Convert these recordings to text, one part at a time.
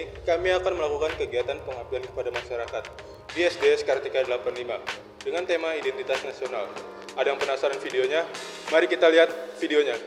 ini kami akan melakukan kegiatan pengabdian kepada masyarakat di SDS Kartika 85 dengan tema identitas nasional. Ada yang penasaran videonya? Mari kita lihat videonya.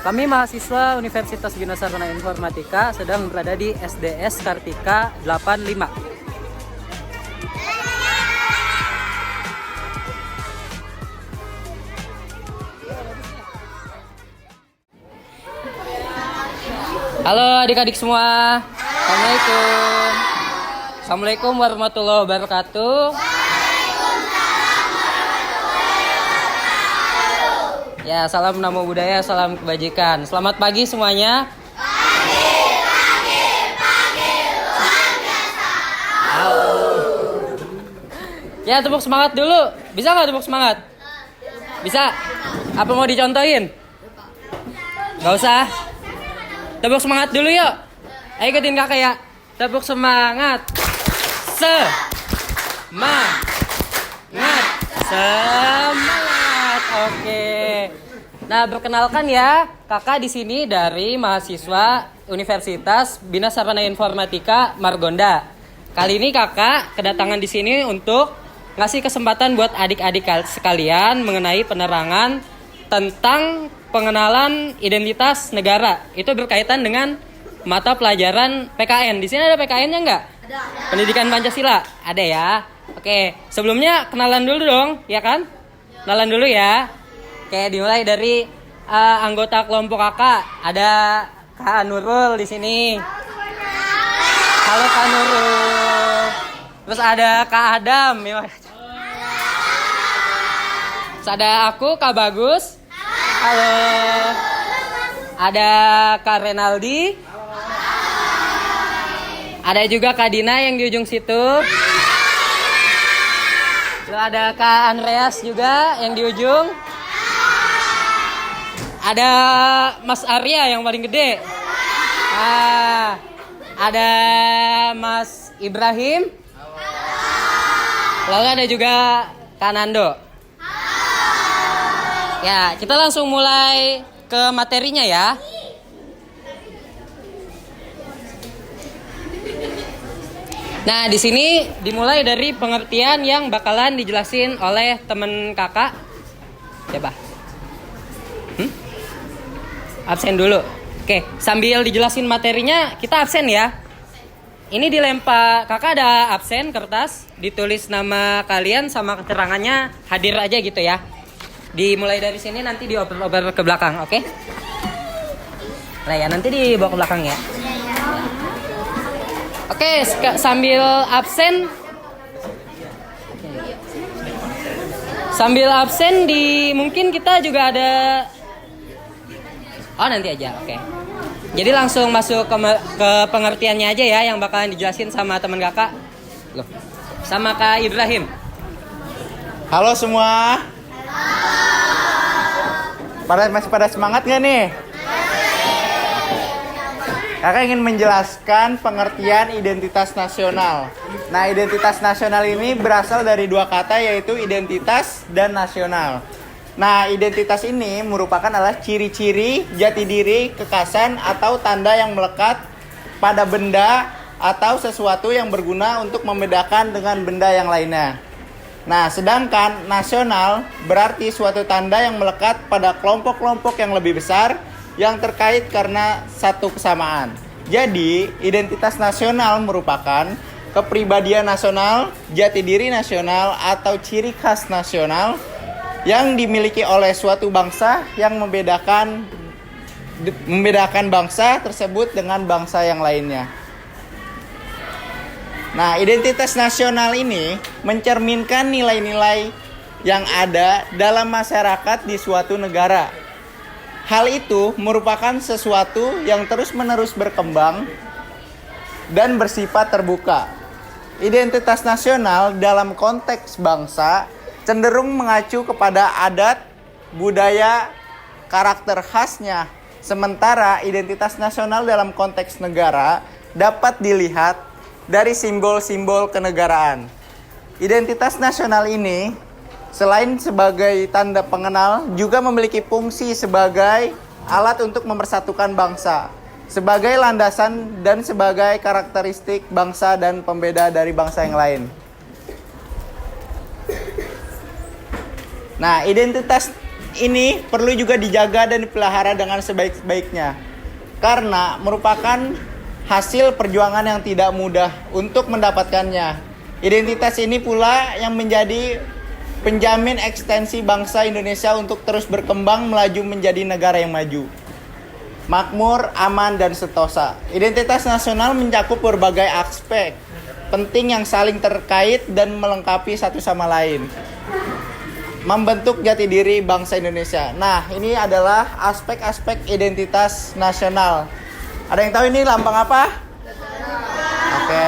Kami mahasiswa Universitas Bina Sarana Informatika sedang berada di SDS Kartika 85. Halo adik-adik semua. Assalamualaikum. Assalamualaikum warahmatullahi wabarakatuh. Ya, salam namo budaya, salam kebajikan. Selamat pagi semuanya. Pagi, luar biasa. Halo. Ya, tepuk semangat dulu. Bisa nggak tepuk semangat? Bisa? Apa mau dicontohin? Nggak usah. Tepuk semangat dulu yuk. Ayo ikutin kakak ya. Tepuk semangat. Semangat. Semangat. Oke. Nah, perkenalkan ya, kakak di sini dari mahasiswa Universitas Bina Sarana Informatika Margonda. Kali ini kakak kedatangan di sini untuk ngasih kesempatan buat adik-adik sekalian mengenai penerangan tentang pengenalan identitas negara. Itu berkaitan dengan mata pelajaran PKN. Di sini ada PKN-nya nggak? Ada. Pendidikan Pancasila ada ya. Oke, sebelumnya kenalan dulu dong, ya kan? Kenalan dulu ya. Oke, dimulai dari anggota kelompok kakak. Ada Kak Nurul di sini. Halo Kak Nurul. Terus ada Kak Adam. Terus ada aku Kak Bagus. Halo. Ada Kak Renaldi. Ada juga Kak Dina yang di ujung situ. Lalu ada Kak Andreas juga yang di ujung. Ada Mas Arya yang paling gede. Ada Mas Ibrahim. Lalu ada juga Kak Nando. Ya, kita langsung mulai ke materinya ya. Nah, di sini dimulai dari pengertian yang bakalan dijelasin oleh temen kakak. Coba. Absen dulu. Oke, sambil dijelasin materinya, kita absen ya. Ini dilempar, kakak ada absen kertas, ditulis nama kalian sama keterangannya, hadir aja gitu ya. Dimulai dari sini nanti dioper-oper ke belakang, oke? Nah ya, nanti dibawa ke belakang ya. Oke, sambil absen. Sambil absen mungkin kita juga ada. Oh, nanti aja, oke. Jadi langsung masuk ke pengertiannya aja ya, yang bakalan dijelasin sama teman kakak. Loh, sama Kak Ibrahim. Halo semua. Masih pada semangat gak nih? Kakak ingin menjelaskan pengertian identitas nasional. Nah, identitas nasional ini berasal dari dua kata, yaitu identitas dan nasional. Nah, identitas ini merupakan adalah ciri-ciri, jati diri, kekhasan, atau tanda yang melekat pada benda atau sesuatu yang berguna untuk membedakan dengan benda yang lainnya. Nah, sedangkan nasional berarti suatu tanda yang melekat pada kelompok-kelompok yang lebih besar yang terkait karena satu kesamaan. Jadi, identitas nasional merupakan kepribadian nasional, jati diri nasional, atau ciri khas nasional yang dimiliki oleh suatu bangsa yang membedakan bangsa tersebut dengan bangsa yang lainnya. Nah, identitas nasional ini mencerminkan nilai-nilai yang ada dalam masyarakat di suatu negara. Hal itu merupakan sesuatu yang terus-menerus berkembang dan bersifat terbuka. Identitas nasional dalam konteks bangsa cenderung mengacu kepada adat, budaya, karakter khasnya. Sementara identitas nasional dalam konteks negara dapat dilihat dari simbol-simbol kenegaraan. Identitas nasional ini selain sebagai tanda pengenal juga memiliki fungsi sebagai alat untuk mempersatukan bangsa, sebagai landasan dan sebagai karakteristik bangsa dan pembeda dari bangsa yang lain. Nah, identitas ini perlu juga dijaga dan dipelihara dengan sebaik-baiknya karena merupakan hasil perjuangan yang tidak mudah untuk mendapatkannya. Identitas ini pula yang menjadi penjamin ekstensi bangsa Indonesia untuk terus berkembang melaju menjadi negara yang maju, makmur, aman, dan sentosa. Identitas nasional mencakup berbagai aspek penting yang saling terkait dan melengkapi satu sama lain, membentuk jati diri bangsa Indonesia. Nah, ini adalah aspek-aspek identitas nasional. Ada yang tahu ini lambang apa? Oke,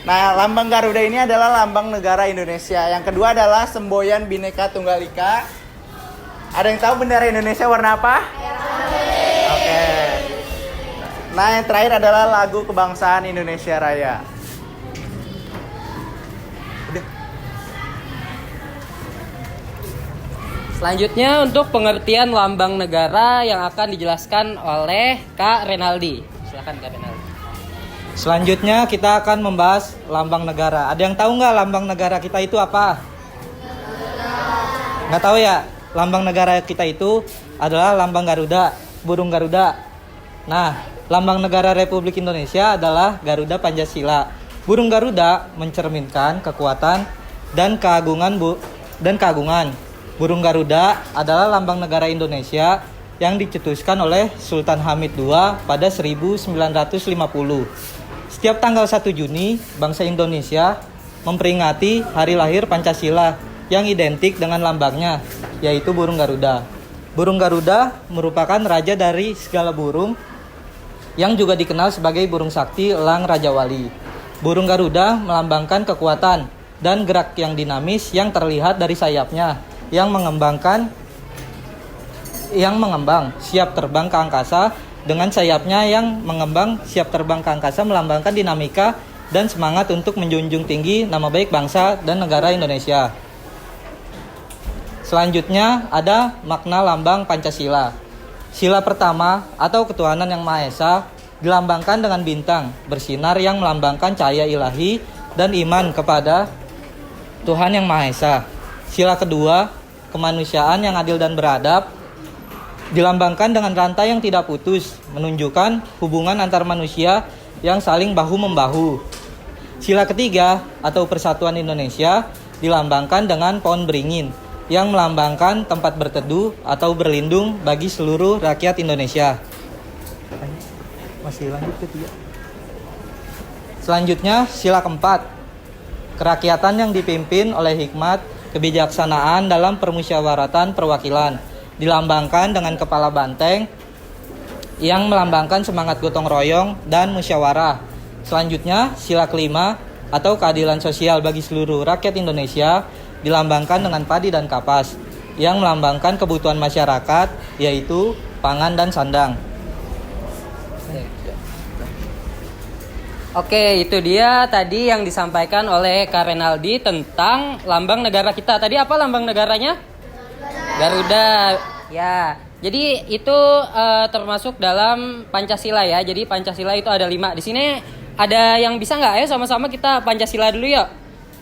nah, lambang Garuda ini adalah lambang negara Indonesia. Yang kedua adalah semboyan Bhinneka Tunggal Ika. Ada yang tahu bendera Indonesia warna apa? Oke. Nah, yang terakhir adalah lagu kebangsaan Indonesia Raya. Udah. Selanjutnya untuk pengertian lambang negara yang akan dijelaskan oleh Kak Renaldi. Silakan Kak Renaldi. Selanjutnya kita akan membahas lambang negara. Ada yang tahu nggak lambang negara kita itu apa? Nggak tahu ya? Lambang negara kita itu adalah lambang Garuda, burung Garuda. Nah, lambang negara Republik Indonesia adalah Garuda Pancasila. Burung Garuda mencerminkan kekuatan dan keagungan. Burung Garuda adalah lambang negara Indonesia yang dicetuskan oleh Sultan Hamid II pada 1950. Setiap tanggal 1 Juni, bangsa Indonesia memperingati hari lahir Pancasila yang identik dengan lambangnya, yaitu burung Garuda. Burung Garuda merupakan raja dari segala burung yang juga dikenal sebagai burung sakti elang Raja Wali. Burung Garuda melambangkan kekuatan dan gerak yang dinamis yang terlihat dari sayapnya yang mengembang siap terbang ke angkasa. Dengan sayapnya yang mengembang siap terbang ke angkasa melambangkan dinamika dan semangat untuk menjunjung tinggi nama baik bangsa dan negara Indonesia. Selanjutnya ada makna lambang Pancasila. Sila pertama atau ketuhanan yang Maha Esa dilambangkan dengan bintang bersinar yang melambangkan cahaya ilahi dan iman kepada Tuhan yang Maha Esa. Sila kedua, kemanusiaan yang adil dan beradab, dilambangkan dengan rantai yang tidak putus, menunjukkan hubungan antar manusia yang saling bahu-membahu. Sila ketiga atau persatuan Indonesia dilambangkan dengan pohon beringin yang melambangkan tempat berteduh atau berlindung bagi seluruh rakyat Indonesia. Masih lanjut ketiga. Selanjutnya sila keempat, kerakyatan yang dipimpin oleh hikmat kebijaksanaan dalam permusyawaratan perwakilan, dilambangkan dengan kepala banteng yang melambangkan semangat gotong royong dan musyawarah. Selanjutnya, sila kelima atau keadilan sosial bagi seluruh rakyat Indonesia dilambangkan dengan padi dan kapas yang melambangkan kebutuhan masyarakat, yaitu pangan dan sandang. Oke, itu dia tadi yang disampaikan oleh Kak Renaldi tentang lambang negara kita. Tadi apa lambang negaranya? Garuda. Ya, jadi itu termasuk dalam Pancasila ya. Jadi Pancasila itu ada 5. Di sini ada yang bisa nggak? Ayo sama-sama kita Pancasila dulu yuk.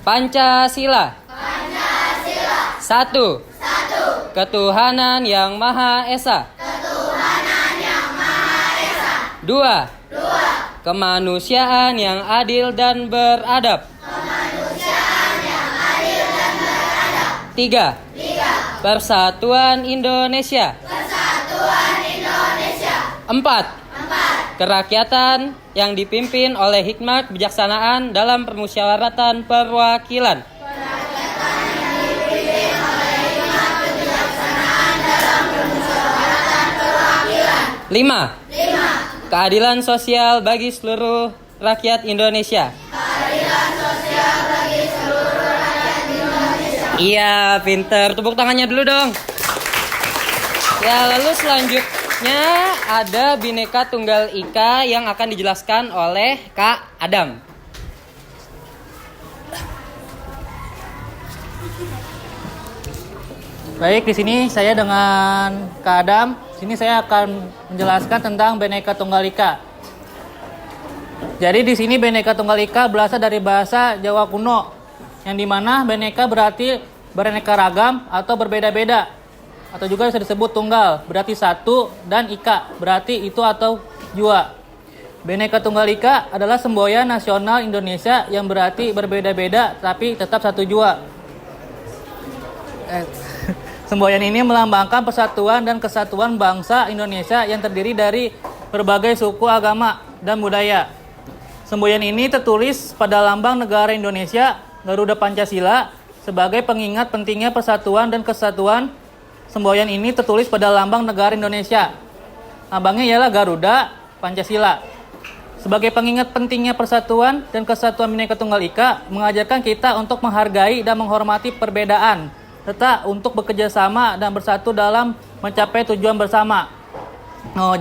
Pancasila. Pancasila. 1. Ketuhanan yang Maha Esa. Ketuhanan yang Maha Esa. 2. Kemanusiaan yang adil dan beradab. Kemanusiaan yang adil dan beradab. 3. Persatuan Indonesia. Persatuan Indonesia. 4. Kerakyatan yang dipimpin oleh hikmat kebijaksanaan dalam permusyawaratan perwakilan. Kerakyatan yang dipimpin oleh hikmat kebijaksanaan dalam permusyawaratan perwakilan. 5. Keadilan sosial bagi seluruh rakyat Indonesia. Keadilan sosial Iya, pinter. Tepuk tangannya dulu dong. Ya, lalu selanjutnya ada Bhinneka Tunggal Ika yang akan dijelaskan oleh Kak Adam. Baik, di sini saya dengan Kak Adam. Di sini saya akan menjelaskan tentang Bhinneka Tunggal Ika. Jadi di sini Bhinneka Tunggal Ika berasal dari bahasa Jawa kuno, yang dimana Bhinneka berarti beraneka ragam atau berbeda-beda, atau juga bisa disebut tunggal berarti satu, dan ika berarti itu atau jua. Bhinneka Tunggal Ika adalah semboyan nasional Indonesia yang berarti berbeda-beda tapi tetap satu jua. Semboyan ini melambangkan persatuan dan kesatuan bangsa Indonesia yang terdiri dari berbagai suku, agama, dan budaya. Semboyan ini tertulis pada lambang negara Indonesia, Garuda Pancasila, sebagai pengingat pentingnya persatuan dan kesatuan. Semboyan ini tertulis pada lambang negara Indonesia. Lambangnya ialah Garuda Pancasila. Sebagai pengingat pentingnya persatuan dan kesatuan Bhinneka Tunggal Ika, mengajarkan kita untuk menghargai dan menghormati perbedaan, serta untuk bekerja sama dan bersatu dalam mencapai tujuan bersama.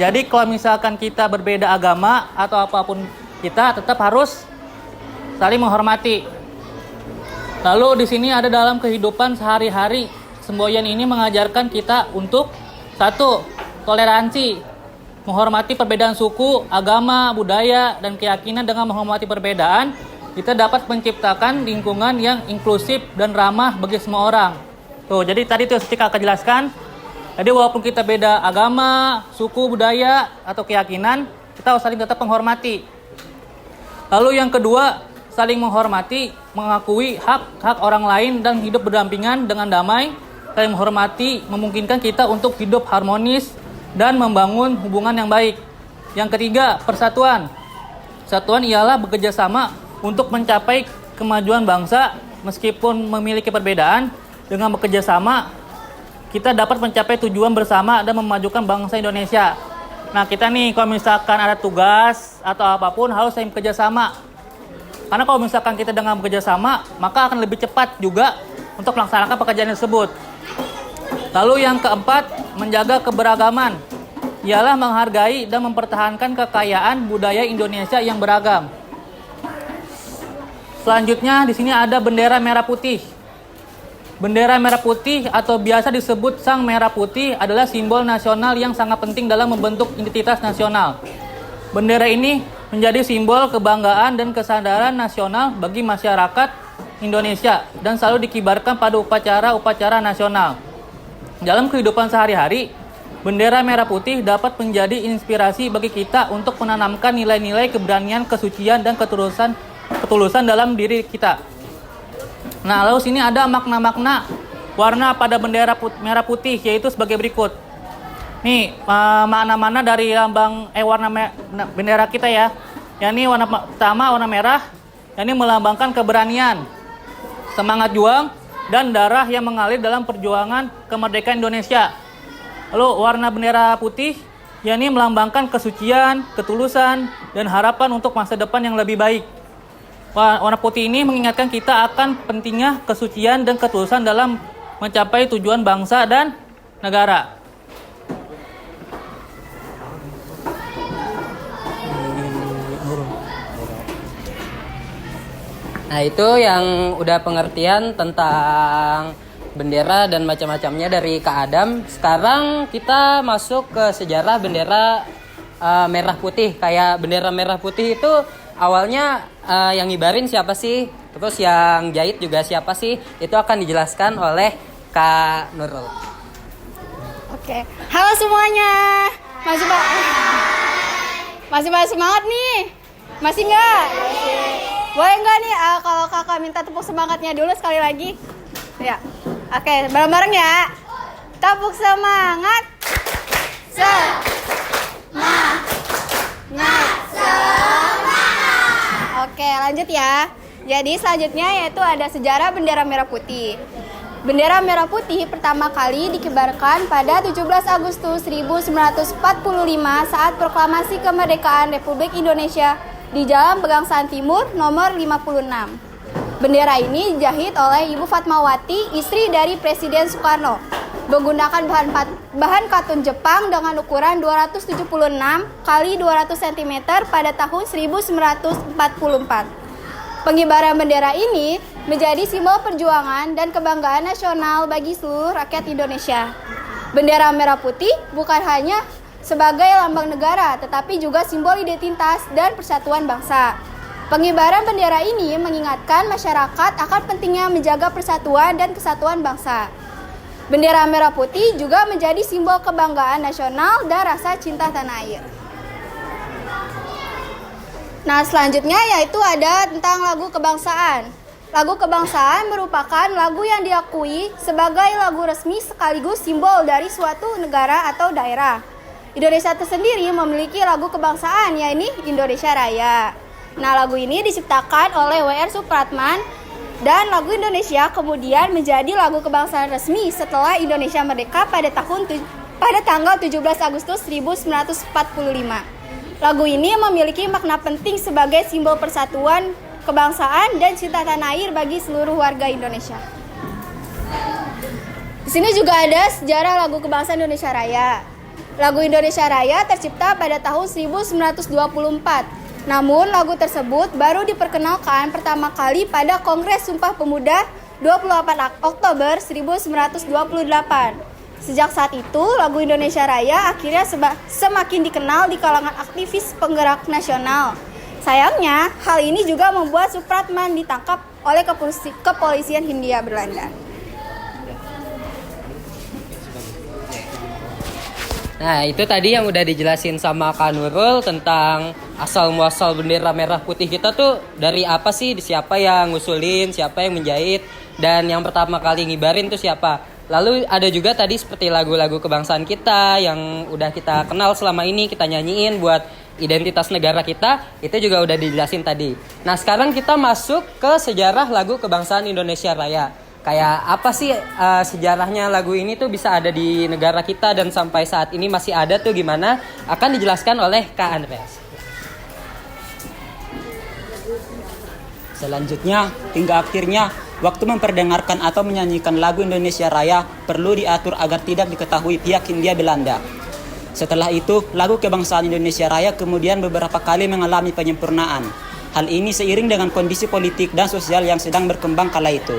Jadi kalau misalkan kita berbeda agama atau apapun, kita tetap harus saling menghormati. Lalu di sini ada dalam kehidupan sehari-hari, semboyan ini mengajarkan kita untuk satu, toleransi, menghormati perbedaan suku, agama, budaya, dan keyakinan. Dengan menghormati perbedaan, kita dapat menciptakan lingkungan yang inklusif dan ramah bagi semua orang. Jadi tadi itu seperti kakak jelaskan. Jadi walaupun kita beda agama, suku, budaya, atau keyakinan, kita harus saling tetap menghormati. Lalu yang kedua, saling menghormati, mengakui hak-hak orang lain dan hidup berdampingan dengan damai. Saling menghormati memungkinkan kita untuk hidup harmonis dan membangun hubungan yang baik. Yang ketiga, persatuan. Persatuan ialah bekerja sama untuk mencapai kemajuan bangsa meskipun memiliki perbedaan. Dengan bekerja sama, kita dapat mencapai tujuan bersama dan memajukan bangsa Indonesia. Nah, kita nih kalau misalkan ada tugas atau apapun harus saling bekerja sama. Karena kalau misalkan kita dengan bekerja sama, maka akan lebih cepat juga untuk melaksanakan pekerjaan tersebut. Lalu yang keempat, menjaga keberagaman. Ialah menghargai dan mempertahankan kekayaan budaya Indonesia yang beragam. Selanjutnya di sini ada bendera merah putih. Bendera merah putih atau biasa disebut Sang Merah Putih adalah simbol nasional yang sangat penting dalam membentuk identitas nasional. Bendera ini menjadi simbol kebanggaan dan kesadaran nasional bagi masyarakat Indonesia dan selalu dikibarkan pada upacara-upacara nasional. Dalam kehidupan sehari-hari, bendera merah putih dapat menjadi inspirasi bagi kita untuk menanamkan nilai-nilai keberanian, kesucian, dan ketulusan dalam diri kita. Nah, lalu sini ada makna-makna warna pada bendera merah putih, yaitu sebagai berikut. Nih, makna-makna dari lambang warna bendera kita ya. Yang ini warna pertama, warna merah. Yang ini melambangkan keberanian, semangat juang, dan darah yang mengalir dalam perjuangan kemerdekaan Indonesia. Lalu warna bendera putih, yang ini melambangkan kesucian, ketulusan, dan harapan untuk masa depan yang lebih baik. Warna putih ini mengingatkan kita akan pentingnya kesucian dan ketulusan dalam mencapai tujuan bangsa dan negara. Nah, itu yang udah pengertian tentang bendera dan macam-macamnya dari Kak Adam. Sekarang kita masuk ke sejarah bendera merah putih. Kayak bendera merah putih itu awalnya yang ngibarin siapa sih? Terus yang jahit juga siapa sih? Itu akan dijelaskan oleh Kak Nurul. Oke, halo semuanya. Masih semangat nih? Masih nggak? Boleh nggak nih kalau kakak minta tepuk semangatnya dulu sekali lagi? Ya, oke, bareng-bareng ya. Tepuk semangat. Oke, lanjut ya. Jadi selanjutnya yaitu ada sejarah bendera merah putih. Bendera merah putih pertama kali dikibarkan pada 17 Agustus 1945 saat proklamasi kemerdekaan Republik Indonesia di Jalan Pegangsaan Timur nomor 56. Bendera ini dijahit oleh Ibu Fatmawati, istri dari Presiden Soekarno, menggunakan bahan katun Jepang dengan ukuran 276 kali 200 cm pada tahun 1944. Pengibaran bendera ini menjadi simbol perjuangan dan kebanggaan nasional bagi seluruh rakyat Indonesia. Bendera merah putih bukan hanya sebagai lambang negara, tetapi juga simbol identitas dan persatuan bangsa. Pengibaran bendera ini mengingatkan masyarakat akan pentingnya menjaga persatuan dan kesatuan bangsa. Bendera merah putih juga menjadi simbol kebanggaan nasional dan rasa cinta tanah air. Nah, selanjutnya yaitu ada tentang lagu kebangsaan. Lagu kebangsaan merupakan lagu yang diakui sebagai lagu resmi sekaligus simbol dari suatu negara atau daerah. Indonesia tersendiri memiliki lagu kebangsaan, yaitu Indonesia Raya. Nah, lagu ini diciptakan oleh W.R. Supratman dan lagu Indonesia kemudian menjadi lagu kebangsaan resmi setelah Indonesia merdeka pada tanggal 17 Agustus 1945. Lagu ini memiliki makna penting sebagai simbol persatuan, kebangsaan, dan cinta tanah air bagi seluruh warga Indonesia. Di sini juga ada sejarah lagu kebangsaan Indonesia Raya. Lagu Indonesia Raya tercipta pada tahun 1924. Namun, lagu tersebut baru diperkenalkan pertama kali pada Kongres Sumpah Pemuda 28 Oktober 1928. Sejak saat itu, lagu Indonesia Raya akhirnya semakin dikenal di kalangan aktivis penggerak nasional. Sayangnya, hal ini juga membuat Supratman ditangkap oleh kepolisian Hindia Belanda. Nah, itu tadi yang udah dijelasin sama Kak Nurul tentang asal-muasal bendera merah putih kita tuh dari apa sih, siapa yang ngusulin, siapa yang menjahit, dan yang pertama kali ngibarin tuh siapa. Lalu ada juga tadi seperti lagu-lagu kebangsaan kita yang udah kita kenal selama ini, kita nyanyiin buat identitas negara kita, itu juga udah dijelasin tadi. Nah, sekarang kita masuk ke sejarah lagu kebangsaan Indonesia Raya. Kayak apa sih sejarahnya lagu ini tuh bisa ada di negara kita dan sampai saat ini masih ada tuh gimana? Akan dijelaskan oleh Kak Andreas. Selanjutnya, hingga akhirnya, waktu memperdengarkan atau menyanyikan lagu Indonesia Raya perlu diatur agar tidak diketahui pihak Hindia Belanda. Setelah itu, lagu kebangsaan Indonesia Raya kemudian beberapa kali mengalami penyempurnaan. Hal ini seiring dengan kondisi politik dan sosial yang sedang berkembang kala itu.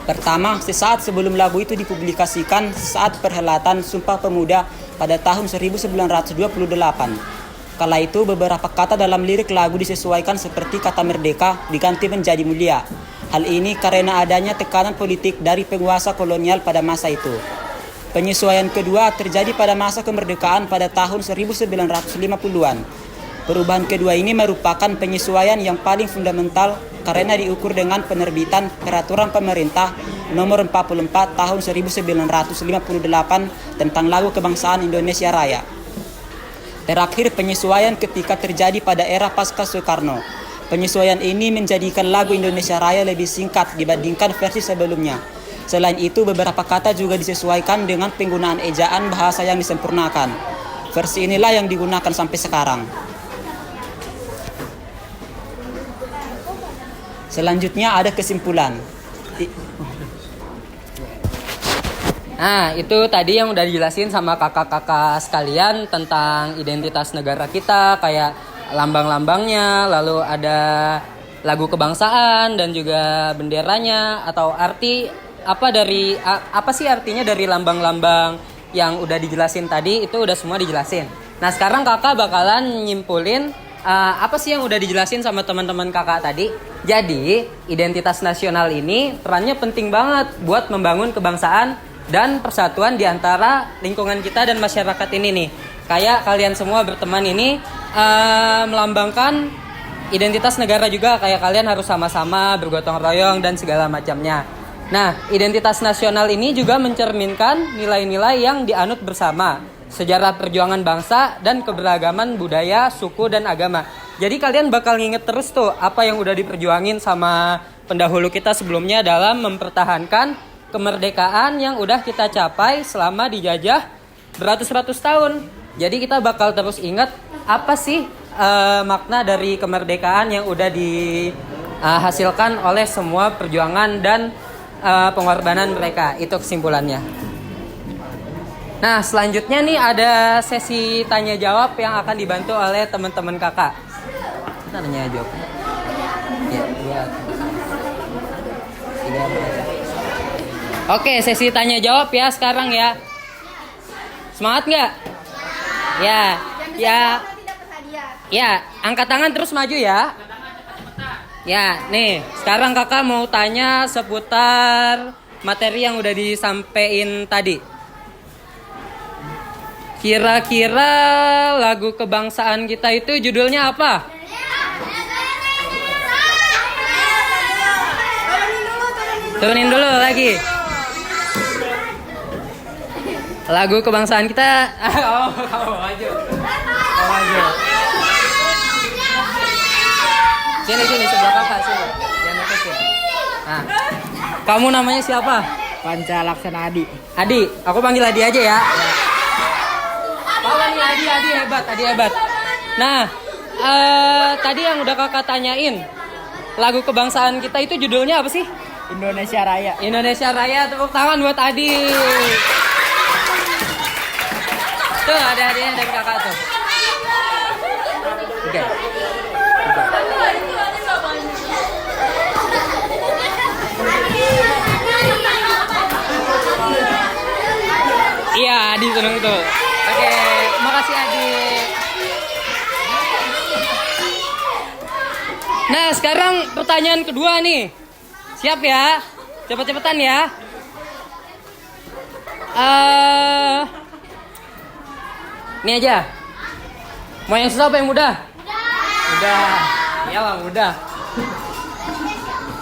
Pertama, sesaat sebelum lagu itu dipublikasikan saat perhelatan Sumpah Pemuda pada tahun 1928. Kala itu beberapa kata dalam lirik lagu disesuaikan seperti kata merdeka diganti menjadi mulia. Hal ini karena adanya tekanan politik dari penguasa kolonial pada masa itu. Penyesuaian kedua terjadi pada masa kemerdekaan pada tahun 1950-an. Perubahan kedua ini merupakan penyesuaian yang paling fundamental karena diukur dengan penerbitan Peraturan Pemerintah Nomor 44 Tahun 1958 tentang Lagu Kebangsaan Indonesia Raya. Terakhir, penyesuaian ketika terjadi pada era pasca Soekarno. Penyesuaian ini menjadikan lagu Indonesia Raya lebih singkat dibandingkan versi sebelumnya. Selain itu, beberapa kata juga disesuaikan dengan penggunaan ejaan bahasa yang disempurnakan. Versi inilah yang digunakan sampai sekarang. Selanjutnya ada kesimpulan. Nah, itu tadi yang udah dijelasin sama kakak-kakak sekalian tentang identitas negara kita, kayak lambang-lambangnya, lalu ada lagu kebangsaan dan juga benderanya, atau arti apa sih artinya dari lambang-lambang yang udah dijelasin tadi, itu udah semua dijelasin. Nah, sekarang kakak bakalan nyimpulin apa sih yang udah dijelasin sama teman-teman kakak tadi. Jadi, identitas nasional ini perannya penting banget buat membangun kebangsaan dan persatuan di antara lingkungan kita dan masyarakat ini nih. Kayak kalian semua berteman ini melambangkan identitas negara juga, kayak kalian harus sama-sama bergotong royong dan segala macamnya. Nah, identitas nasional ini juga mencerminkan nilai-nilai yang dianut bersama, sejarah perjuangan bangsa dan keberagaman budaya, suku dan agama. Jadi kalian bakal nginget terus tuh apa yang udah diperjuangin sama pendahulu kita sebelumnya dalam mempertahankan kemerdekaan yang udah kita capai selama dijajah beratus-ratus tahun. Jadi kita bakal terus ingat apa sih makna dari kemerdekaan yang udah dihasilkan oleh semua perjuangan dan pengorbanan mereka. Itu kesimpulannya. Nah, selanjutnya nih ada sesi tanya jawab yang akan dibantu oleh teman-teman kakak. Kita tanya jawab. Ya, buat. Oke, sesi tanya jawab ya sekarang ya. Semangat nggak? Ya, ya. Ya, angkat tangan terus maju ya. Ya, nih, sekarang kakak mau tanya seputar materi yang udah disampaikan tadi. Kira-kira lagu kebangsaan kita itu judulnya apa? Turunin dulu lagi. Lagu kebangsaan kita. Maju. Sini sebelah kakak sini. Jangan deketin. Nah, kamu namanya siapa? Panca Laksana Adi. Adi. Aku panggil Adi aja ya. Adi hebat. Nah, tadi yang udah kakak tanyain, lagu kebangsaan kita itu judulnya apa sih? Indonesia Raya. Indonesia Raya, tepuk tangan buat Adi. Tuh ada hadiahnya dari kakak tuh. Oke. Iya, Adi seneng tuh. Oke, makasih Adi. Nah, sekarang pertanyaan kedua nih. Siap ya? Cepet-cepetan ya. Ini aja. Mau yang susah apa yang mudah? Mudah. Iyalah mudah.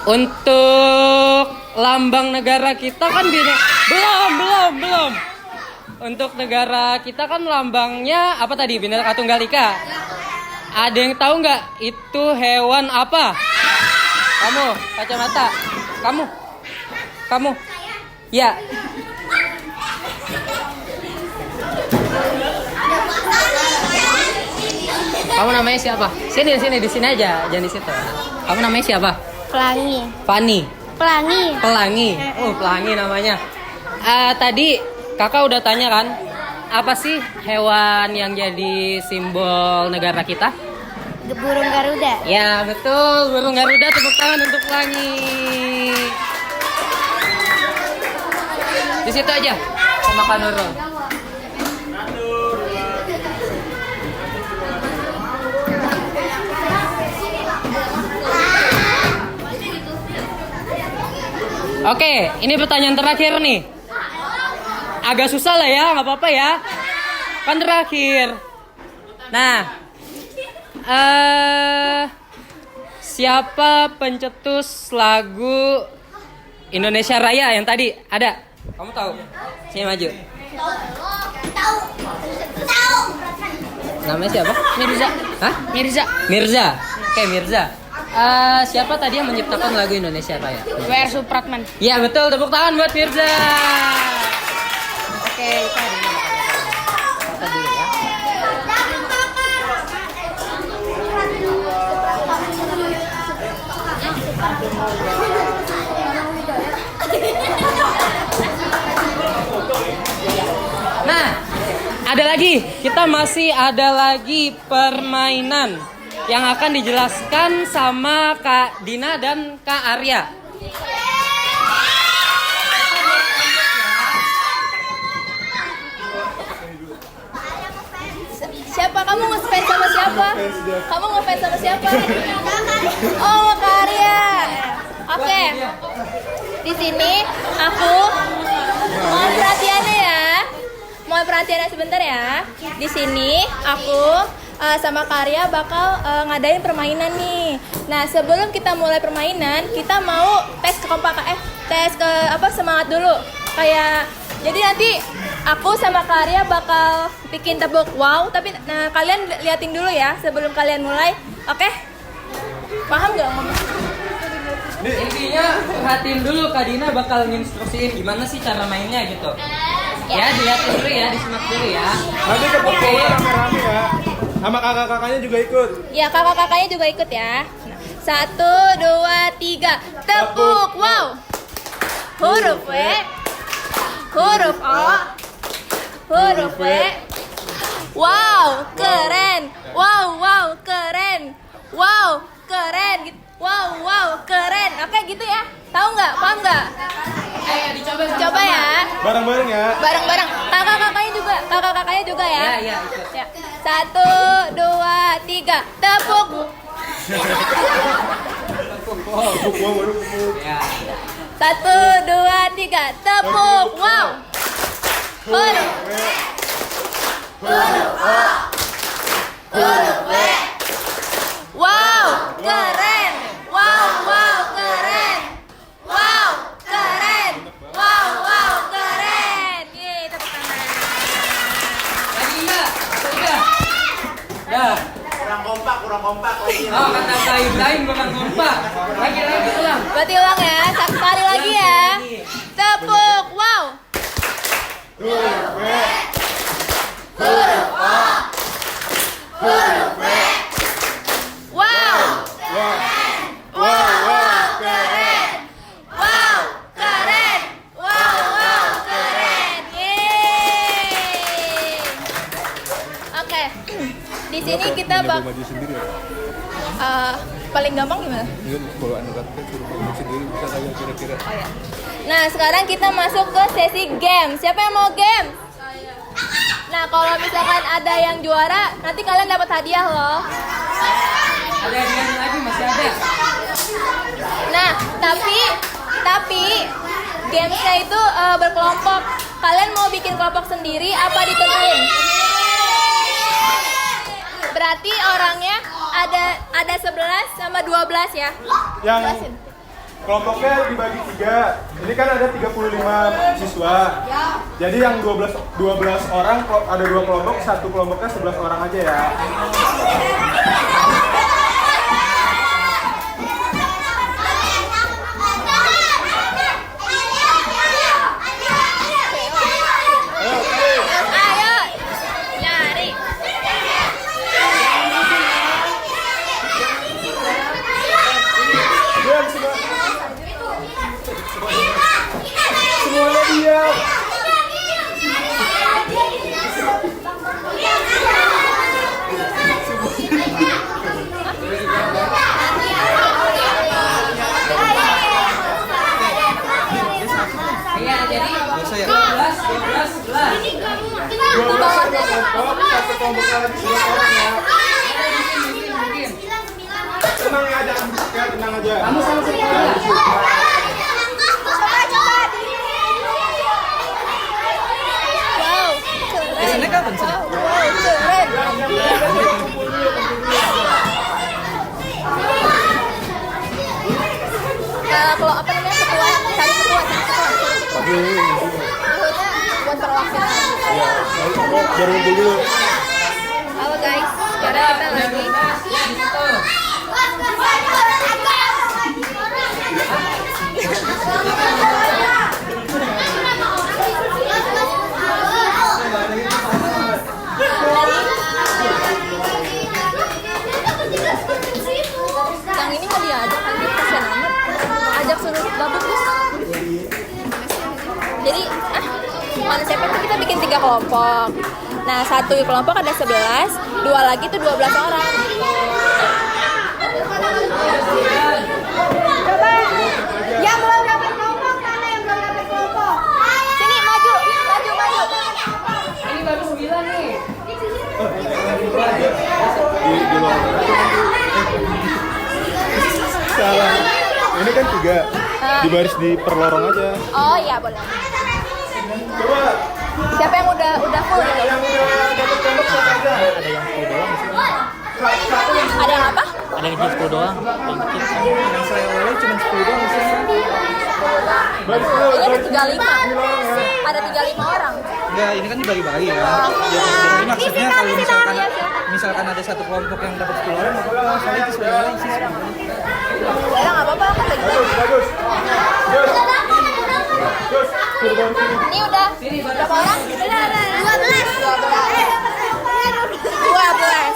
Untuk lambang negara kita kan belum. Untuk negara kita kan lambangnya apa tadi? Bhinneka Tunggal Ika. Ada yang tahu nggak itu hewan apa? Kamu, kacamata. Kamu. Ya. Kamu namanya siapa? Sini di sini aja, jangan di situ. Kamu namanya siapa? Pelangi. Fani. Pelangi. Oh, Pelangi namanya. Tadi kakak udah tanya kan, apa sih hewan yang jadi simbol negara kita? Burung Garuda. Ya betul, burung Garuda. Tepuk tangan untuk Pelangi. Di situ aja sama Kak Nurul. Oke, ini pertanyaan terakhir nih. Agak susah lah ya, nggak apa-apa ya. Kan terakhir. Nah, siapa pencetus lagu Indonesia Raya yang tadi ada? Kamu tahu? Sini maju. Tahu. Namanya siapa? Mirza. Hah? Mirza. Oke, Mirza. Siapa tadi yang menciptakan lagu Indonesia Raya? W.R. Supratman. Ya betul, tepuk tangan buat Mirza. Oke, kita dulu ya. Nah, kita masih ada lagi permainan yang akan dijelaskan sama Kak Dina dan Kak Arya. Siapa? Kamu ngefans sama siapa? Oh, Kak Arya. Oke. Di sini aku mohon perhatiannya sebentar ya. Di sini aku sama Karya bakal ngadain permainan nih. Nah, sebelum kita mulai permainan, kita mau tes semangat dulu. Jadi nanti aku sama Karya bakal bikin tebak wow, tapi kalian liatin dulu ya sebelum kalian mulai. Oke? Paham nggak ngomong? Intinya perhatiin dulu, Kak Dina bakal nginstruksiin gimana sih cara mainnya gitu. Ya, dilihatin dulu ya, disimak dulu ya. Nanti kepukul rame-rame ya. Sama kakak-kakaknya juga ikut. Ya, kakak-kakaknya juga ikut ya. Nah, 1, 2, 3. Tepuk. Wow. Huruf W, huruf O, huruf W. Wow, keren. Wow, keren. Wow, keren. Wow, keren. Oke, gitu ya. Tahu nggak? Paham nggak? Coba ya. Bareng-bareng ya. Bareng-bareng. Kakak-kakaknya juga ya. Iya. Ya. 1, 2, 3. Tepuk. Ya. 1, 2, 3. Tepuk. Wow. Huruf. Huruf O. Huruf W. Wow, keren. Wow, keren. Wow, keren. Wow, keren. Yeay, tepuk tangan. Lagi enggak? Udah. Dah. Kurang kompak lagi. Oh, kata Ibrahim kurang kompak. Lagi ulang. Berarti ulang ya. Sekali lagi ya. Tepuk. Wow. Huruf W. Huruf O. Huruf W. Wow. Wow, keren. Wow, keren. Wow, keren. Yeay. Oke. Di sini kita Maju sendiri ya. paling gampang gimana? Ini kalau anu kata suruh maju sendiri bisa saja kira-kira. Oh ya. Nah, sekarang kita masuk ke sesi game. Siapa yang mau game? Nah, kalau misalkan ada yang juara, nanti kalian dapat hadiah loh. Ada yang lagi masih ada. Nah, tapi gamesnya itu berkelompok. Kalian mau bikin kelompok sendiri apa ditentuin? Berarti orangnya ada 11 sama 12 ya. Yang Jelasin. kelompoknya dibagi 3. Ini kan ada 35 siswa. Jadi yang 12 orang ada 2 kelompok, satu kelompoknya 11 orang aja ya. Ayo, nyari. Diam semua. Semuanya diam. Iya, jadi 12, 11. 12 kelompok, satu kelompoknya lagi 11 orang ya. Mungkin. Tenang ya, jangan berisik ya, tenang aja. Kamu sama sekolah. Wow, keren. Biasanya kapan sih? Wow, keren. Kalau apa namanya ketua, cari ketua. Maksudnya buat perwakilan. Baru ngumpul dulu. Halo guys, sekarang kita lagi. Yang ini mau diajak nanti kasihan amat. Ajak suruh gabung terus. Jadi konsepnya tuh kita bikin 3 kelompok. Nah, satu kelompok ada 11, 2 lagi tuh 12 orang. Coba yang belum dapat kelompok, sana yang belum dapat kelompok. Sini maju. Ini baru 9 nih. Di luar. Salah. Ini kan 3. Di baris di perlorong aja. Oh iya boleh. Coba Siapa yang udah full? yang udah dapat kelompok siapa aja? Ada yang 10 doang di sini. Ada yang apa? Ada yang kecil 10 doang. Yang kecil. Yang saya oleh cuma 10 doang di sini. Baris dulu. Ini ada baris 35. di lorong ya. Ada 35 orang. Enggak, ini kan dibagi-bagi ya. Jadi maksudnya kalau misalkan ada satu kelompok yang dapat 10 orang, maka soalnya itu sebenarnya isi sebenarnya. Ya nggak apa-apa kan lagi. Bagus. Terus, suruh bawa sini. Ini udah berapa orang? 12. 12.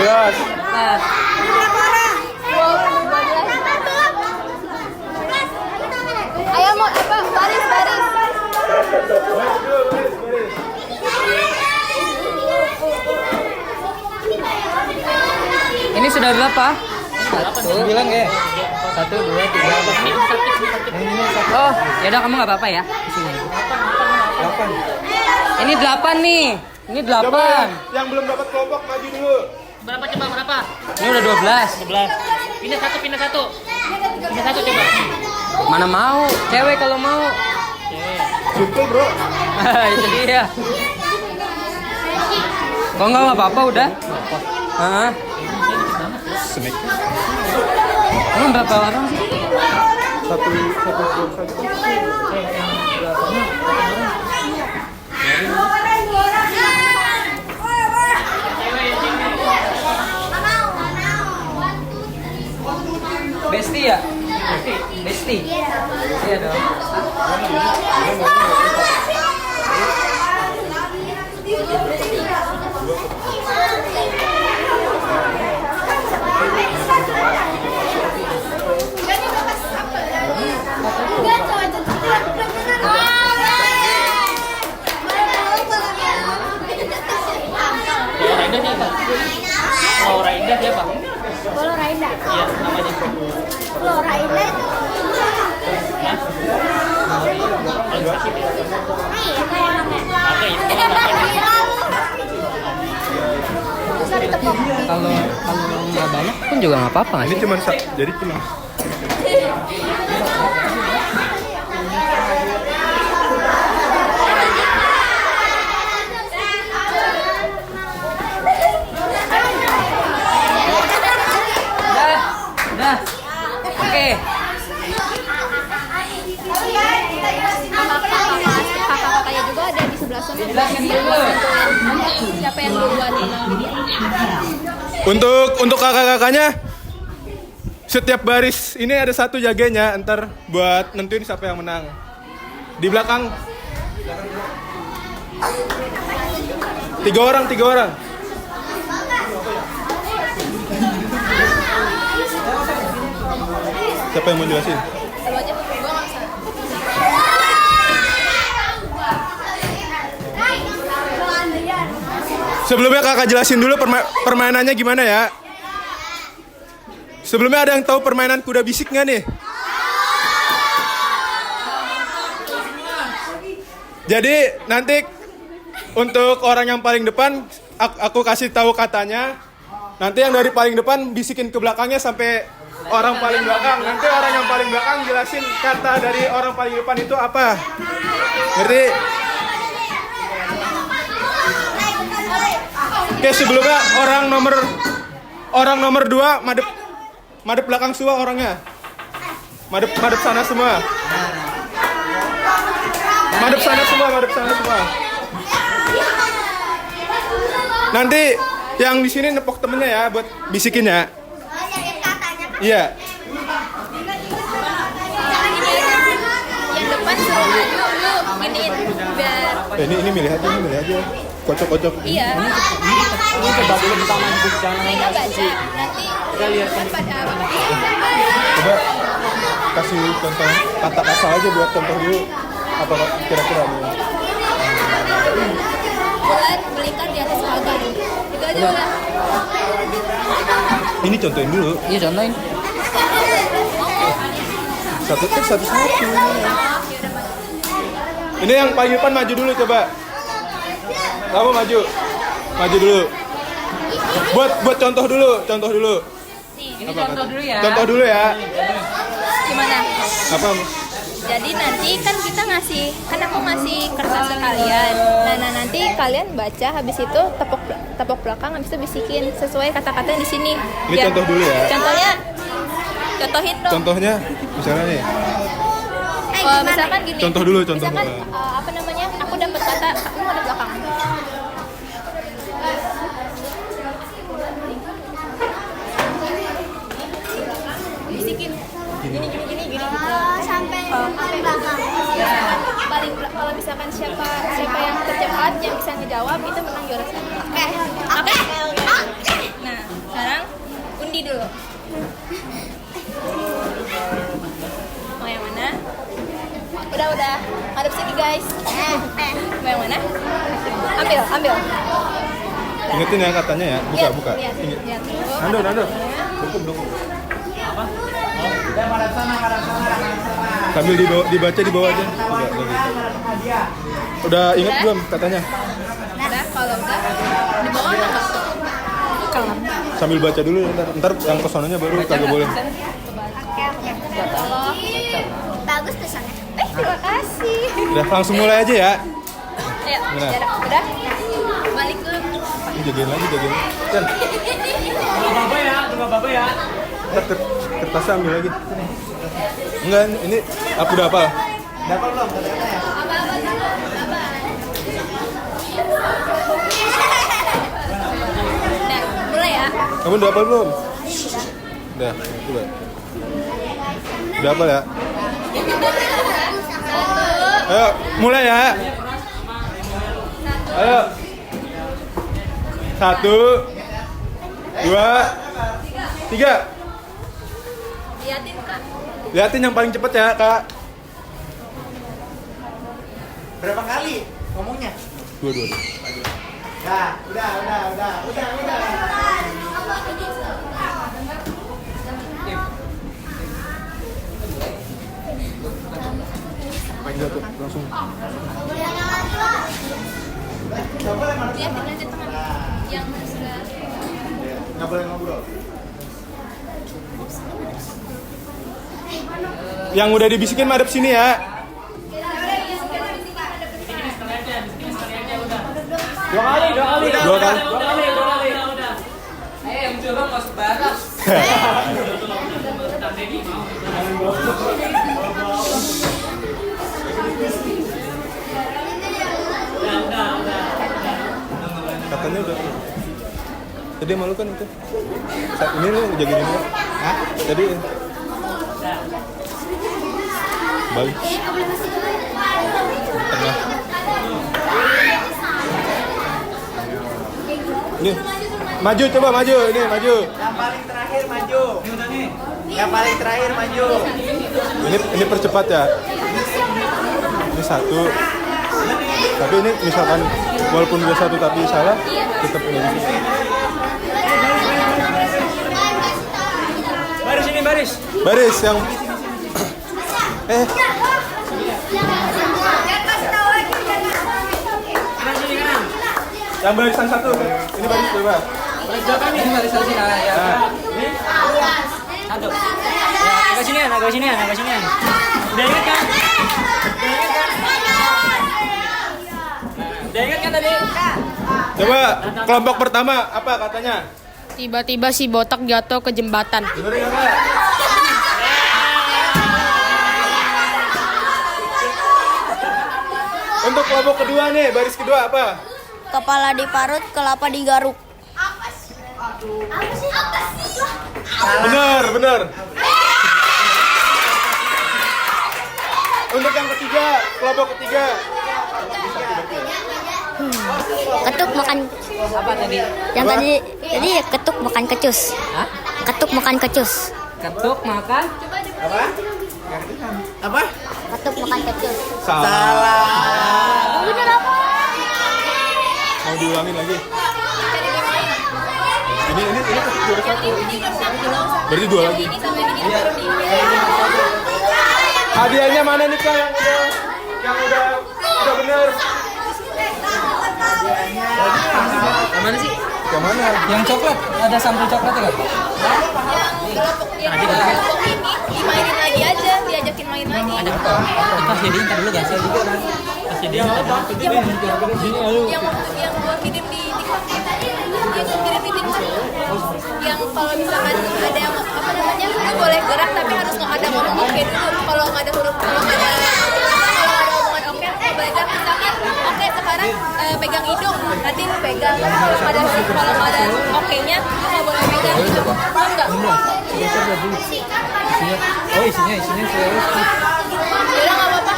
12. Nah, Ayo mau apa? Baris. ini sudah berapa? 9 ya? 1, 2, 3, 4. Oh, ya udah kamu nggak apa-apa ya di sini. 8. Ini 8 nih. Ini 8. Coba yang belum dapat kelompok maju dulu. Berapa coba berapa? Ini udah 12. 11. Pindah satu. Pindah satu coba. Mana mau? Cewek kalau mau. Cukup, Bro. Itu dia. Kok nggak apa-apa udah? Hah? Snack. Emang berapa orang sih? Satu grup saja. Besti ya? Besti. Iya dong. Laura Indah siapa? Laura Indah. Iya, namanya. Laura Indah itu. Kalau nggak banyak pun juga nggak apa-apa nggak Ini sih? cuma jadi cuma Udah. Oke. Kakak-kakaknya juga ada di sebelah sana. Jelasin dulu. Siapa yang duluan? untuk kakak-kakaknya setiap baris ini ada satu jaganya ntar buat nentuin siapa yang menang. Di belakang 3 orang. Siapa yang mau jelasin? Sebelumnya kakak jelasin dulu permainannya gimana ya. Sebelumnya ada yang tahu permainan kuda bisik nggak nih? Jadi nanti untuk orang yang paling depan aku kasih tahu katanya. Nanti yang dari paling depan bisikin ke belakangnya sampai orang paling belakang. Nanti orang yang paling belakang jelasin kata dari orang paling depan itu apa. Ngerti? Oke, sebelumnya orang nomor 2 madep belakang semua orangnya. Madep sana semua. Madep sana semua. Nanti yang di sini nepok temennya ya buat bisikin ya. Iya. Yang depan suruh maju, lu giniin biar. Ini milih aja. Kocok. Iya. Ini coba dulu kita main jangan Mereka baca. Nanti kita lihat pada Coba kasih contoh kata-kata aja buat contoh dulu. Apa kira-kira nih? bulan melingkar di atas pagar. Itu aja udah. Ini contohin dulu. Iya contohin. Satu. Ini yang paling depan maju dulu coba. Kamu maju dulu. Buat contoh dulu. Ini contoh dulu ya. Contoh dulu ya. Gimana? Apa? Jadi nanti kan kita kan aku ngasih kertas ke kalian. Nah nanti kalian baca, habis itu tepuk belakang, habis itu bisikin sesuai kata-kata yang di sini. Ini contoh dulu ya. Contohin dong. Contohnya misalnya nih. Misalkan gini. Contoh dulu. Misalkan apa namanya? Aku dapat kata, aku mau di belakang. Bisikin. Gini. Sampai belakang. Kalau misalkan siapa yang tercepat yang bisa ngejawab itu menang juara satu. Oke. Nah, Cindy dulu. Mau yang mana? Udah. Hadap sini guys. Mau yang mana? Ambil. Ingetin ya katanya ya. Buka. Lihat. Inget. Lihat. Nando. Dukung. Sambil dibaca di bawah aja. Udah inget belum katanya? Udah, kalau udah di bawah enggak? Sambil baca dulu ntar yang kesononya baru kagak boleh. Oke. Tolong. Bagus tulisannya. Terima kasih. Udah langsung mulai aja ya. Ayo, Gimana? udah. Balik ke Ini jagain lagi. Dan Tunggu apa ya? ntar kertasnya ambil lagi. Enggak, ini aku udah apa? Dapat belum kata-katanya? Udah, mulai ya. Kamu udah apa belum? Udah, coba. Udah apa ya? Ayo, mulai ya. Ayo. 1 2 3. Liatin Kak. Liatin yang paling cepet ya, Kak. Berapa kali ngomongnya? Dua. Nah, udah. Udah tuh, langsung. Liatin aja teman. Yang sudah Nggak boleh ngobrol. Yang udah dibisikin madep sini ya. Dua kali. Ayo yang curang mas baras. Katanya udah. Tadi malu kan itu. Saat ini lu jagain ini. Hah? Tadi. Balik. Tengah. Ini. Maju coba maju. Ini maju. Yang paling terakhir maju. Yang paling terakhir maju. Ini percepat ya. Ini 1. Tapi ini misalkan walaupun udah 1 tapi salah, tetap nggak bisa. Baris yang yang barisan 1. Ini baris berapa? Ini barisan sini ya. Nah, Satu. Ya, agak sinian. Udah ingat kan? Udah ingat kan tadi? coba kelompok pertama apa katanya? tiba-tiba si botak jatuh ke jembatan. Dengerin nggak? Untuk kelompok kedua nih, baris kedua apa? Kepala diparut, kelapa digaruk. Bener. Untuk yang ketiga, kelompok ketiga. Ketuk makan Apa tadi? yang tadi ketuk makan kecus. Hah? Ketuk makan kecus. Ketuk makan. Apa? Ketuk makan kecus. Salah. Bener apa? Mau diulangin lagi? Ini juara 1. Berarti 2 lagi. Hadiahnya mana nih Kak yang udah bener? Yang mana sih? Yang mana? Yang coklat. Ada sampul coklat ya? Kelompok ini dimainin lagi aja, diajakin main lagi. Ada apa? Pas jadi ntar dulu guys. Pas jadi Yang buat kirim di TikTok, yang kirim di TikTok, yang kalau misalkan ada yang apa namanya, itu boleh gerak tapi harus nggak ada ngomong oke dulu. Kalau nggak ada huruf, kalau nggak ada omongan oke, belajar misalkan oke sekarang pegang hidung, nanti lu pegang. Kalau nggak ada oke-nya, lu nggak boleh pegang. Paham nggak? Oh isinya serius. Udah nggak apa-apa.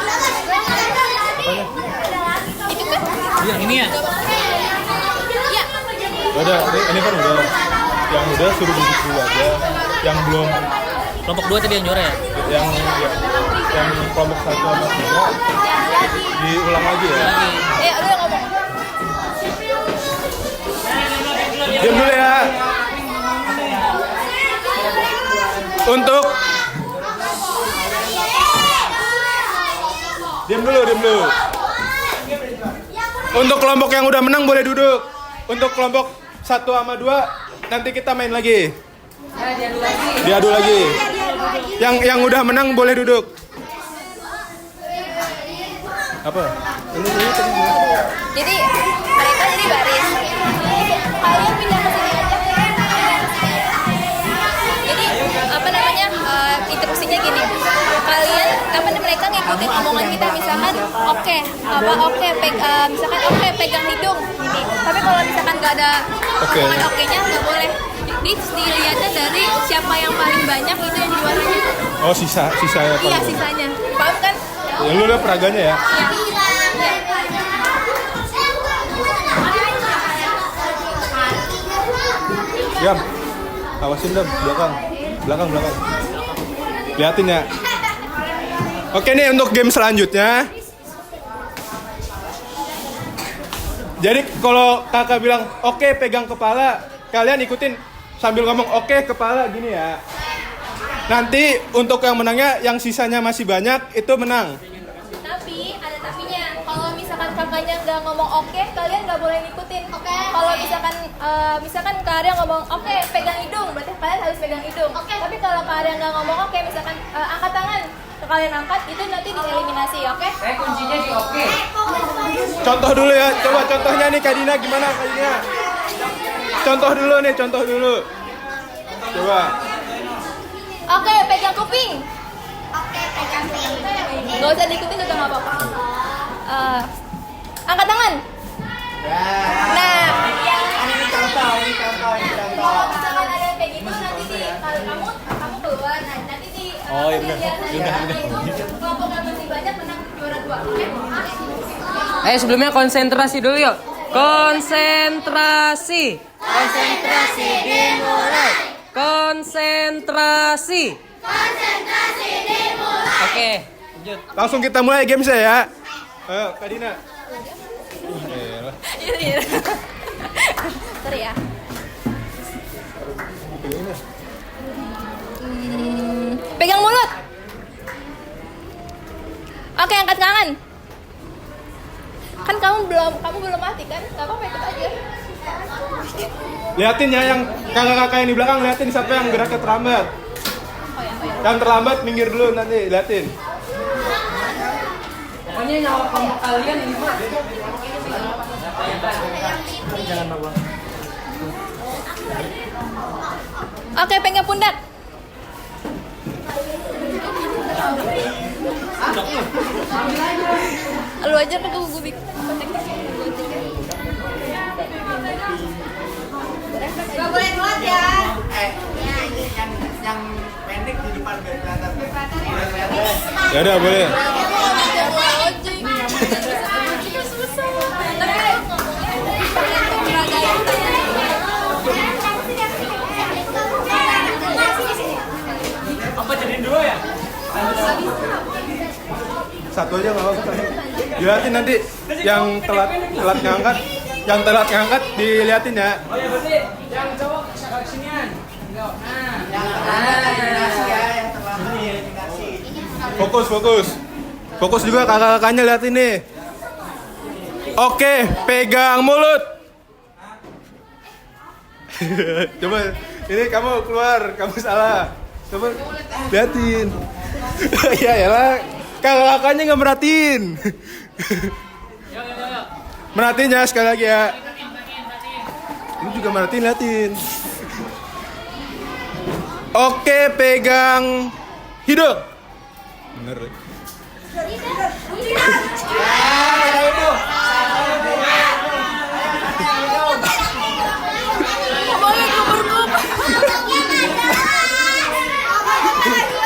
Itu kan? Yang ini ya? Iya. Udah, ini kan udah. Yang udah suruh duduk dulu aja. Yang belum, Kelompok 2 tadi yang juara ya? yang kelompok 1 sama 3 diulang lagi ya. Lu yang ngomong. Diam dulu ya. Diam dulu. Untuk kelompok yang udah menang boleh duduk. Untuk kelompok 1 sama 2 nanti kita main lagi. Diadu lagi. Yang udah menang boleh duduk. Apa? Jadi mereka jadi baris. Kalian pindah ke sini aja. Jadi apa namanya? Instruksinya gini. Kalian mereka ngikutin omongan kita misalkan misalkan pegang hidung gini. Tapi kalau misalkan nggak ada omongan oke-nya nggak boleh. Dilihatnya dari siapa yang paling banyak itu yang juaranya. Oh, sisanya Iya, paling. sisanya. Paham kan? Ya, lu udah peraganya ya? Iya. Diam. Awasin Dam, belakang. Liatin ya. Oke nih untuk game selanjutnya. Jadi kalau kakak bilang oke pegang kepala, kalian ikutin sambil ngomong oke kepala gini ya. Nanti untuk yang menangnya yang sisanya masih banyak itu menang. Tapi ada tapinya. Kalau misalkan kakaknya nggak ngomong oke, kalian nggak boleh ngikutin. Kalau misalkan Kak Arya ngomong oke pegang hidung, berarti kalian harus pegang hidung. Tapi kalau Kak Arya nggak ngomong oke, misalkan angkat tangan, kalian angkat itu nanti dieliminasi, oke? Kuncinya di oke. Contoh dulu ya, coba contohnya nih Kak Dina gimana Kak Dina? Contoh dulu. Coba. Oke, pegang kuping. Nggak usah diikutin juga nggak apa-apa. Angkat tangan. Nah, Ini contoh. kalau misalkan ada yang kayak gitu nanti kamu keluar, nanti kelompok yang masih banyak menang juara 2, oke? Sebelumnya konsentrasi dulu yuk. Konsentrasi dimulai. Konsentrasi dimulai. Oke, lanjut. Langsung kita mulai games ya. Ayo Kak Dina. Iya. Sorry ya. Pegang mulut. Oke, angkat tangan. Kan kamu belum mati kan? Gak apa-apa, ikut aja. Liatin ya yang kakak-kakak yang di belakang, liatin siapa yang geraknya terlambat. Yang terlambat minggir dulu nanti, liatin. Pokoknya nyawa kelompok kalian ini mah. Oke, pegang pundak. Lu aja pakai gue bikin. Gak boleh telat ya. Yang pendek di depan biar kelihatan. Ya udah boleh. Apa jadiin dulu ya? Satu aja nggak apa-apa. Diliatin nanti yang telat ngangkat diliatin ya. Oh ya berarti yang cowok ke sinian. Fokus juga kakak-kakaknya liatin nih. Oke, pegang mulut. Coba ini kamu keluar, kamu salah. Coba liatin. Ya lah, kakak-kakaknya nggak merhatiin. Merhatiin ya sekali lagi ya. Ini juga merhatiin, liatin. Oke, pegang hidung. Bener.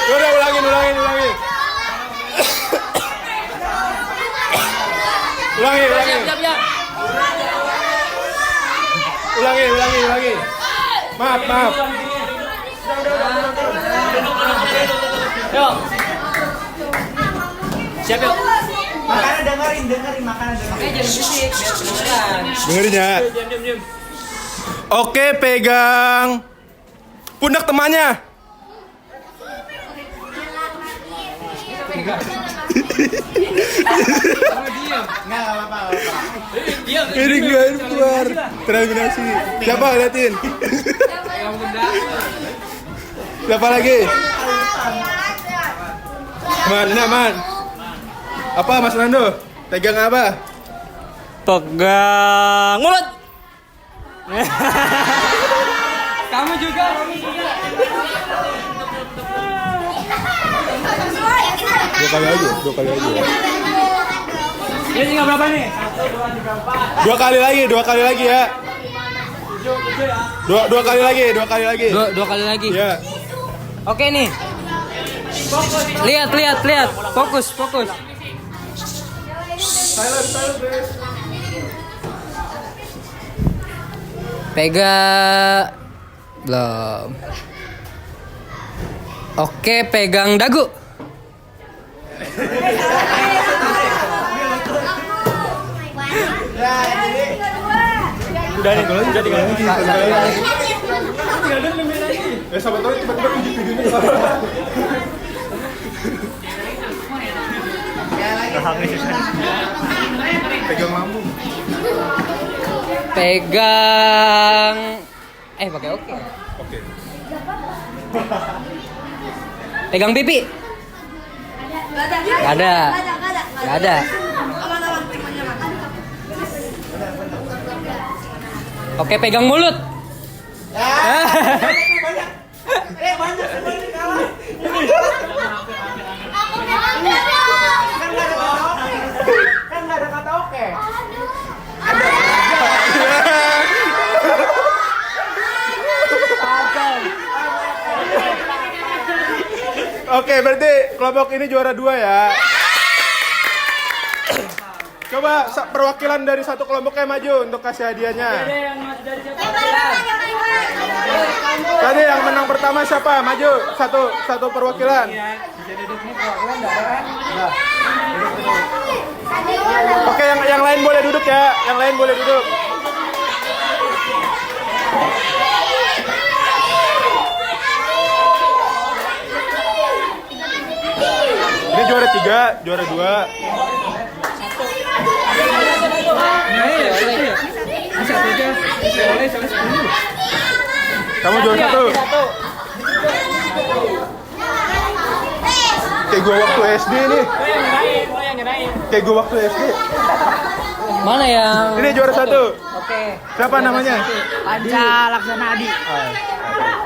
Udah ulangin. Ulangi. Maaf, maaf. Yuk. Siap yuk. Makanya dengerin, makanya dengerin. Oke, jangan bisik biar kedengeran. Dengerin ya. Diam. Oke, pegang pundak temannya. Enggak apa-apa. Ini gue keluar. Tereliminasi. Siapa liatin? Siapa lagi? Man. Apa Mas Nando? Pegang apa? Pegang mulut. Kamu juga. Dua kali aja. Ini tinggal berapa nih? Dua kali lagi ya. Dua kali lagi. Dua kali lagi. Ya. Oke nih. Lihat. Fokus. Pegang. Belum. Oke, pegang dagu. Udah tinggal lagi. Sahabat tahu tiba-tiba videonya. Pegang lambung. Pegang. Pakai oke. Oke. Pegang pipi. Gak ada. Oke, pegang mulut. Kan nggak ada kata oke. Oke, berarti kelompok ini juara 2 ya. Coba perwakilan dari satu kelompoknya maju untuk kasih hadiahnya. Tadi yang menang pertama siapa? Maju satu perwakilan. Oke, yang lain boleh duduk ya. Yang lain boleh duduk. Ini juara 3, juara 2. Kamu juara 1. Kayak gue waktu SD nih. Kayak gue waktu SD. Mana yang? Ini juara 1. Oke. Siapa namanya? Panca Laksana Adi.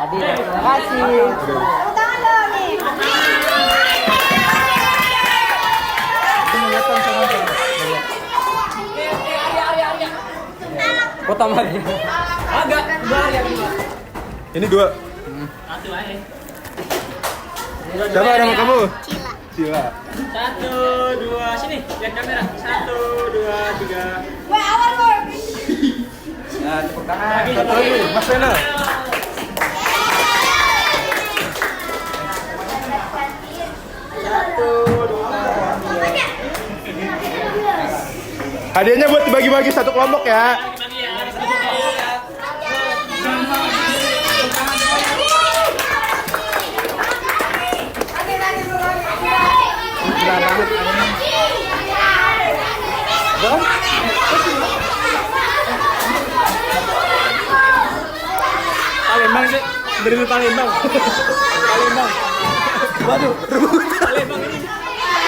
Adi, terima kasih. Potong lagi. Agak, Ini 2. Siapa nama kamu? Cila. 1, 2, sini, lihat kamera. 1, 2, 3. Nah, tepuk tangan. Satu lagi, Mas Vena. Hadiahnya buat dibagi-bagi satu kelompok ya. Palembang sih, dari Palembang. Waduh,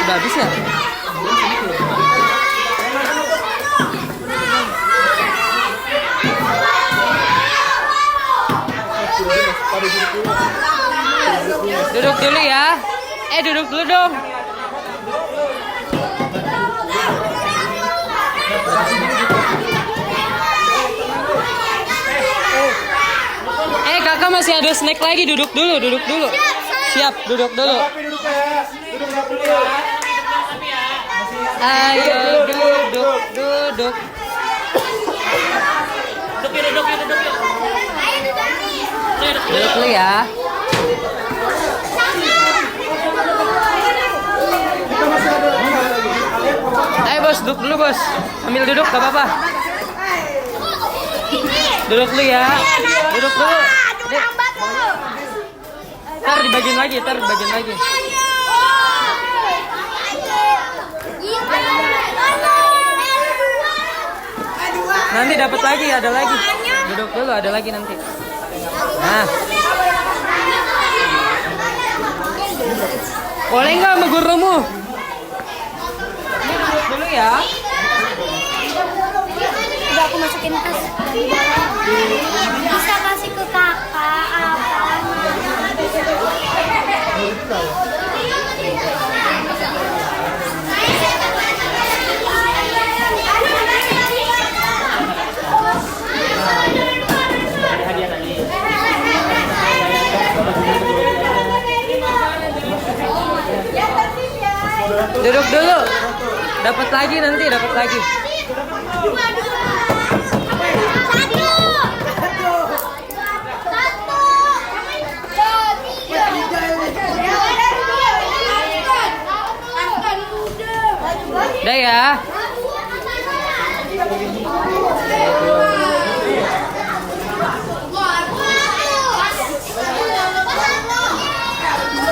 Udah habis ya? Duduk dulu ya. Duduk dulu dong. Kakak masih ada snack lagi. Duduk dulu. Siap, duduk dulu. Tapi duduknya ya. Duduk dulu. Ayo duduk. Duduk. Duduk dulu ya. Ayo bos, duduk dulu bos. Sambil duduk, gak apa-apa. Duduk dulu ya. Duduk dulu. Ntar dibagiin lagi, ntar dibagiin lagi. Nanti dapat lagi, ada lagi. Duduk dulu, ada lagi nanti. Nah. Boleh nggak sama gurumu? Ini duduk dulu ya. Udah aku masukin tas. Bisa kasih ke kakak apa? Duduk dulu. Dapat lagi nanti, dapat lagi. Udah ya.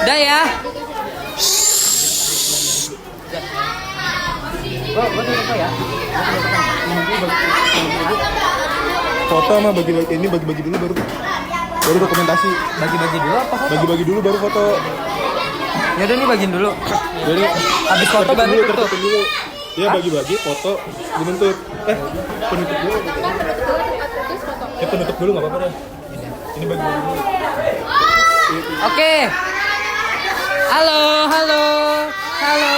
Udah ya. Foto sama bagi-bagi ini bagi-bagi dulu baru dokumentasi. Bagi-bagi dulu apa foto? Bagi-bagi dulu baru foto. Ya udah nih bagiin dulu. Jadi Habis foto baru tutup. tertutupin dulu. Ya bagi-bagi foto dibentuk. Penutup dulu. Ya penutup dulu nggak apa-apa deh. Ini bagi-bagi dulu. Oke. Halo, halo. Halo.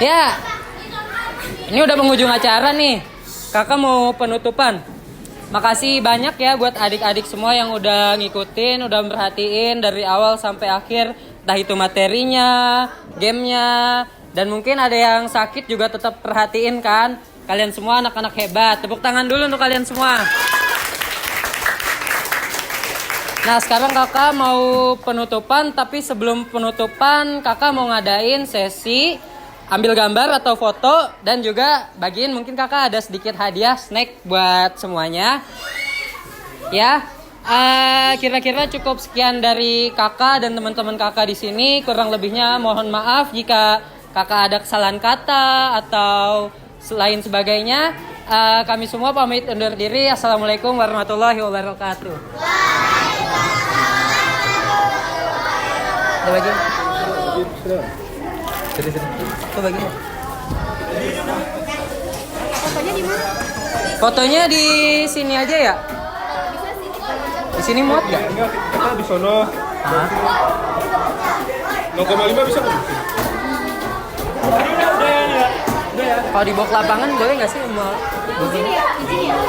Ya. Ini udah penghujung acara nih. Kakak mau penutupan. Makasih banyak ya buat adik-adik semua yang udah ngikutin, udah merhatiin dari awal sampai akhir. Entah itu materinya, gamenya, dan mungkin ada yang sakit juga tetap perhatiin kan. Kalian semua anak-anak hebat. Tepuk tangan dulu untuk kalian semua. Nah sekarang kakak mau penutupan, tapi sebelum penutupan kakak mau ngadain sesi ambil gambar atau foto, dan juga bagiin mungkin kakak ada sedikit hadiah snack buat semuanya. Ya, kira-kira cukup sekian dari kakak dan teman-teman kakak di sini. Kurang lebihnya mohon maaf jika kakak ada kesalahan kata atau lain sebagainya. Kami semua pamit undur diri. Assalamualaikum warahmatullahi wabarakatuh. Ada bagi? Tuh bagi. Fotonya di mana? Fotonya di sini aja ya? Di sini muat gak? Enggak, kita di sono. 0,5 bisa nggak? Kalau dibawa ke lapangan boleh nggak sih? Mau? Di sini ya? Di sini ya?